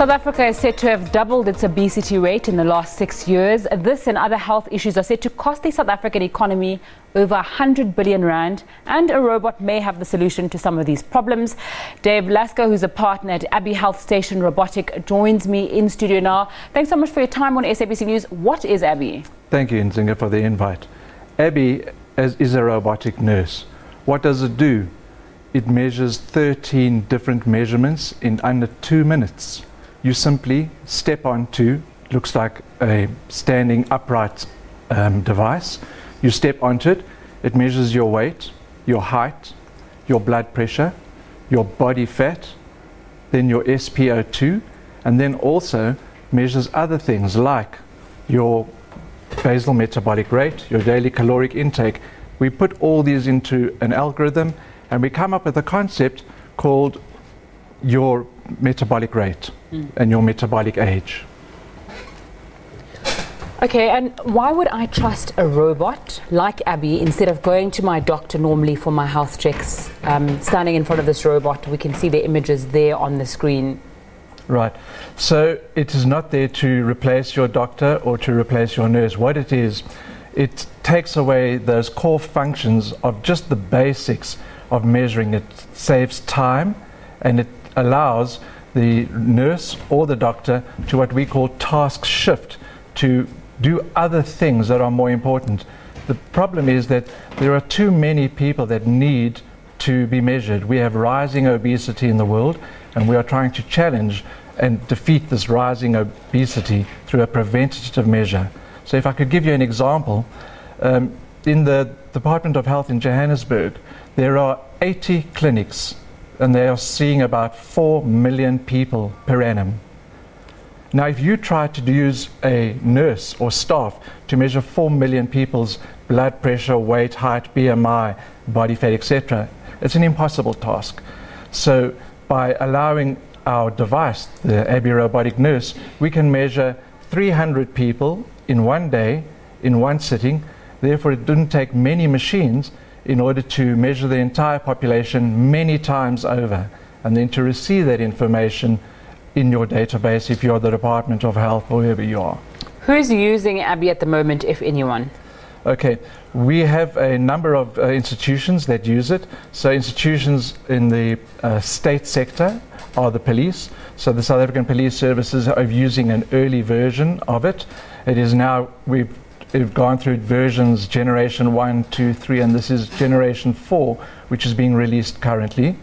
South Africa is said to have doubled its obesity rate in the last 6 years. This and other health issues are said to cost the South African economy over 100 billion rand, and a robot may have the solution to some of these problems. Dave Lasker, who's a partner at Abbey Health Station Robotic, joins me in studio now. Thanks so much for your time on SABC News. What is Abbey? Thank you, Nzinga, for the invite. Abbey is a robotic nurse. What does it do? It measures 13 different measurements in under 2 minutes. You simply step onto, looks like a standing upright device. You step onto it, it measures your weight, your height, your blood pressure, your body fat, then your SpO2, and then also measures other things like your basal metabolic rate, your daily caloric intake. We put all these into an algorithm and we come up with a concept called your metabolic rate and your metabolic age. Okay, and why would I trust a robot like Abbey instead of going to my doctor normally for my health checks? Standing in front of this robot, we can see the images there on the screen. Right. So it is not there to replace your doctor or to replace your nurse. What it is, it takes away those core functions of just the basics of measuring. It saves time and it allows the nurse or the doctor to what we call task shift, to do other things that are more important. The problem is that there are too many people that need to be measured. We have rising obesity in the world, and we are trying to challenge and defeat this rising obesity through a preventative measure. So if I could give you an example, in the Department of Health in Johannesburg, there are 80 clinics and they are seeing about 4 million people per annum. Now, if you try to use a nurse or staff to measure 4 million people's blood pressure, weight, height, BMI, body fat, etc., it's an impossible task. So by allowing our device, the Abbey Robotic Nurse, we can measure 300 people in one day, in one sitting. Therefore, it didn't take many machines in order to measure the entire population many times over, and then to receive that information in your database if you're the Department of Health or whoever you are. Who is using Abbey at the moment, if anyone? Okay, we have a number of institutions that use it. So institutions in the state sector are the police. So the South African Police Services are using an early version of it. It is now, we've gone through versions generation 1, 2, 3, and this is generation 4, which is being released currently.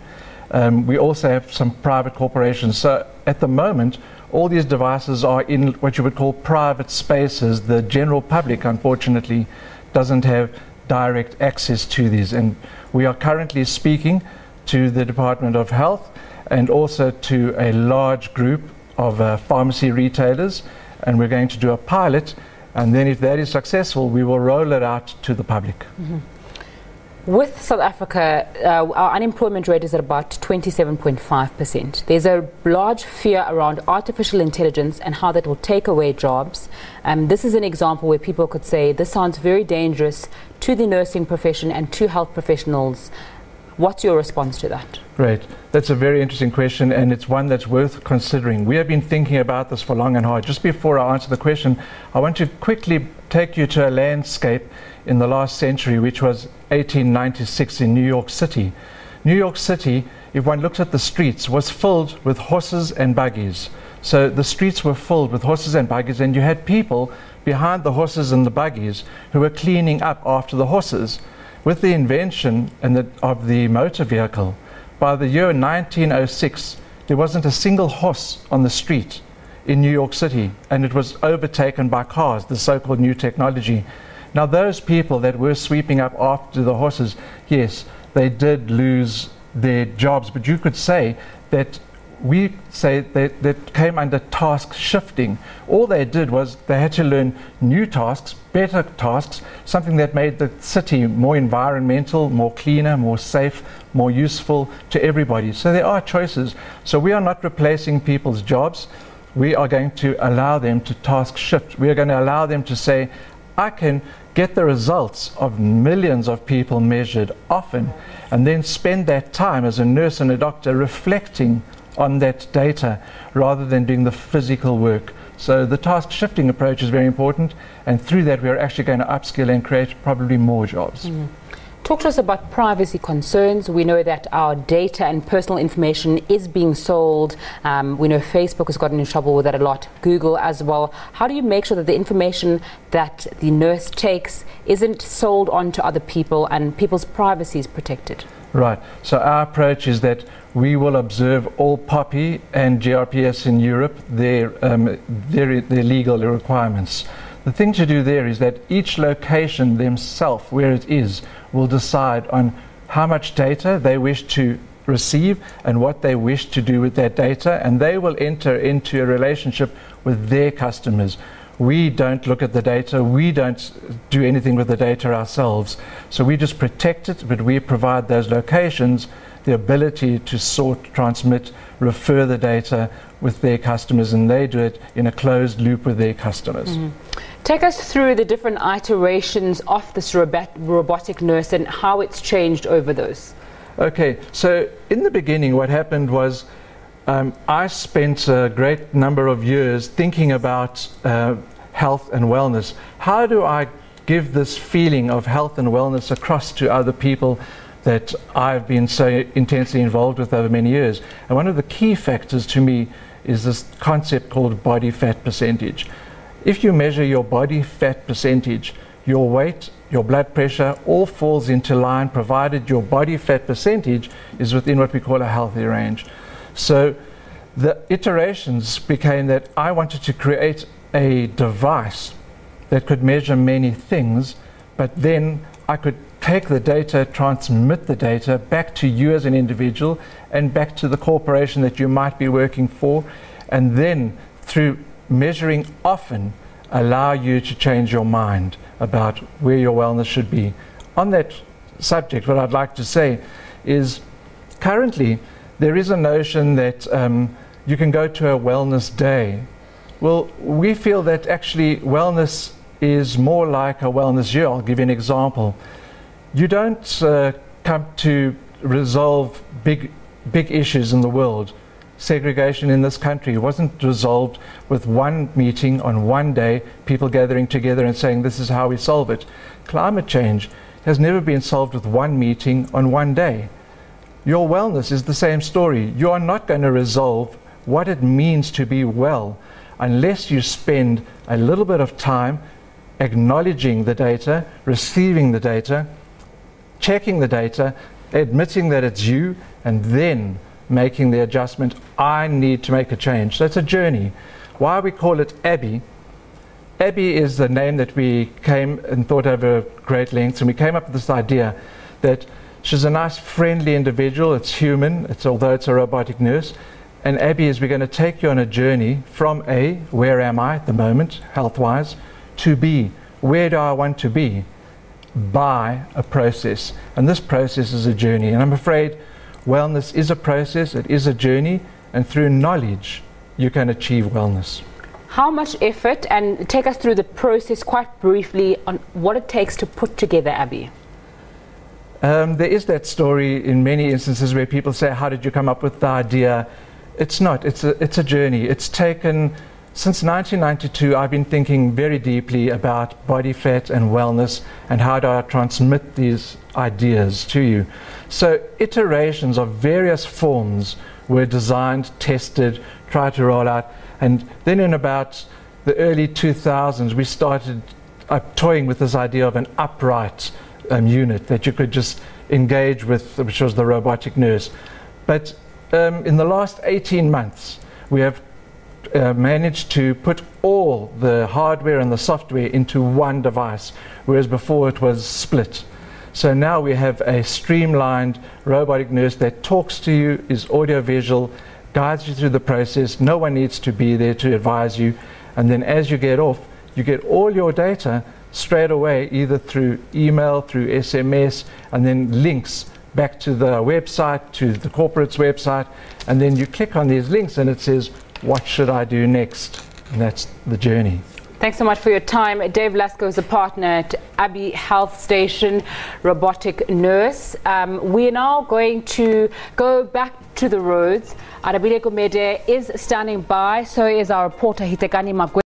We also have some private corporations. So at the moment, all these devices are in what you would call private spaces. The general public, unfortunately, doesn't have direct access to these. And we are currently speaking to the Department of Health and also to a large group of pharmacy retailers. And we're going to do a pilot. And then if that is successful, we will roll it out to the public. Mm-hmm. With South Africa, our unemployment rate is at about 27.5%. There's a large fear around artificial intelligence and how that will take away jobs. This is an example where people could say, this sounds very dangerous to the nursing profession and to health professionals. What's your response to that? Great. That's a very interesting question, and it's one that's worth considering. We have been thinking about this for long and hard. Just before I answer the question, I want to quickly take you to a landscape in the last century, which was 1896 in New York City. New York City, if one looks at the streets, was filled with horses and buggies. So the streets were filled with horses and buggies, and you had people behind the horses and the buggies who were cleaning up after the horses. With the invention of the motor vehicle, by the year 1906, there wasn't a single horse on the street in New York City, and it was overtaken by cars, the so-called new technology. Now, those people that were sweeping up after the horses, yes, they did lose their jobs, but you could say that we say that came under task shifting. All they did was they had to learn new tasks, better tasks, something that made the city more environmental, more cleaner, more safe, more useful to everybody. So there are choices. So we are not replacing people's jobs. We are going to allow them to task shift. We are going to allow them to say, I can get the results of millions of people measured often, and then spend that time as a nurse and a doctor reflecting on that data rather than doing the physical work. So the task shifting approach is very important, and through that we are actually going to upskill and create probably more jobs. Talk to us about privacy concerns. We know that our data and personal information is being sold. We know Facebook has gotten in trouble with that a lot, Google as well. How do you make sure that the information that the nurse takes isn't sold on to other people and people's privacy is protected? Right. So our approach is that we will observe all POPI and GRPS in Europe, their legal requirements. The thing to do there is that each location themselves, where it is, will decide on how much data they wish to receive and what they wish to do with that data, and they will enter into a relationship with their customers. We don't look at the data, we don't do anything with the data ourselves, so we just protect it, but we provide those locations the ability to sort, transmit, refer the data with their customers, and they do it in a closed loop with their customers. Take us through the different iterations of this robotic nurse and how it's changed over those. Okay, so in the beginning what happened was I spent a great number of years thinking about health and wellness. How do I give this feeling of health and wellness across to other people that I've been so intensely involved with over many years? And one of the key factors to me is this concept called body fat percentage. If you measure your body fat percentage, your weight, your blood pressure, all falls into line provided your body fat percentage is within what we call a healthy range. So the iterations became that I wanted to create a device that could measure many things, but then I could take the data, transmit the data back to you as an individual and back to the corporation that you might be working for, and then through measuring often allow you to change your mind about where your wellness should be. On that subject, what I'd like to say is currently there is a notion that you can go to a wellness day. Well, we feel that actually wellness is more like a wellness year. I'll give you an example. You don't come to resolve big issues in the world. Segregation in this country wasn't resolved with one meeting on one day, people gathering together and saying this is how we solve it. Climate change has never been solved with one meeting on one day. Your wellness is the same story. You are not going to resolve what it means to be well unless you spend a little bit of time acknowledging the data, receiving the data, checking the data, admitting that it's you, and then making the adjustment. I need to make a change. So it's a journey. Why we call it Abby. Abby is the name that we came and thought over great lengths, and we came up with this idea that she's a nice friendly individual, it's human, although it's a robotic nurse. And Abby is, we're going to take you on a journey from A, where am I at the moment, health-wise, to B, where do I want to be, by a process. And this process is a journey. And I'm afraid wellness is a process, it is a journey, and through knowledge you can achieve wellness. How much effort, and take us through the process quite briefly on what it takes to put together Abby. There is that story in many instances where people say, how did you come up with the idea? It's not, it's a journey. It's taken, since 1992 I've been thinking very deeply about body fat and wellness and how do I transmit these ideas to you. So iterations of various forms were designed, tested, tried to roll out, and then in about the early 2000s we started toying with this idea of an upright unit that you could just engage with, which was the robotic nurse. But in the last 18 months we have managed to put all the hardware and the software into one device, whereas before it was split. So now we have a streamlined robotic nurse that talks to you, is audio-visual, guides you through the process. No one needs to be there to advise you. And then as you get off, you get all your data straight away, either through email, through SMS, and then links back to the website, to the corporate's website. And then you click on these links and it says, what should I do next? And that's the journey. Thanks so much for your time. Dave Lasker is a partner at Abby Health Station, robotic nurse. We are now going to go back to the roads. Arabile Gumede is standing by, so is our reporter Hitekani Magwe.